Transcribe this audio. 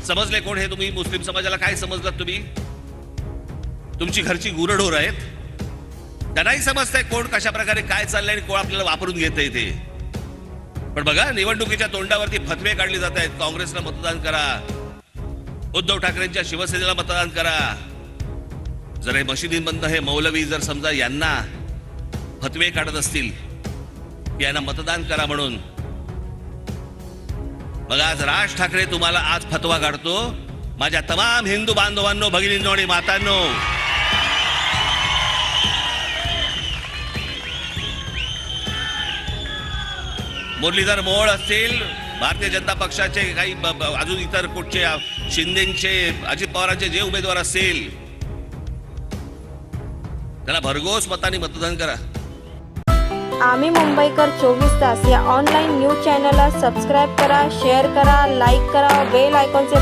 समजले कोण हे तुम्ही? मुस्लिम समाजाला काय समजलात तुम्ही? तुमची घरची गुरढोर आहेत, त्यांनाही समजतंय कोण कशा प्रकारे काय चाललंय आणि कोण आपल्याला वापरून घेतंय ते. पण बघा, निवडणुकीच्या तोंडावरती फतवे काढले जात आहेत. काँग्रेसला मतदान करा, उद्धव ठाकरेंच्या शिवसेनेला मतदान करा. जर हे मशिदींमधनं हे मौलवी जर समजा यांना फतवे काढत असतील की यांना मतदान करा म्हणून, मग आज राज ठाकरे तुम्हाला आज फतवा काढतो. माझ्या तमाम हिंदू बांधवांनो, भगिनींनो आणि मातांनो, मुरलीधर मोहोळ असतील, भारतीय जनता पक्षाचे काही अजून इतर कुठचे शिंदेचे, अजित पवारांचे जे उमेदवार असतील, त्यांना भरघोस मतांनी मतदान करा. आम्ही मुंबईकर 24 तास या ऑनलाईन न्यूज चॅनलला सबस्क्राईब करा, शेअर करा, लाईक करा, बेल आयकॉनचे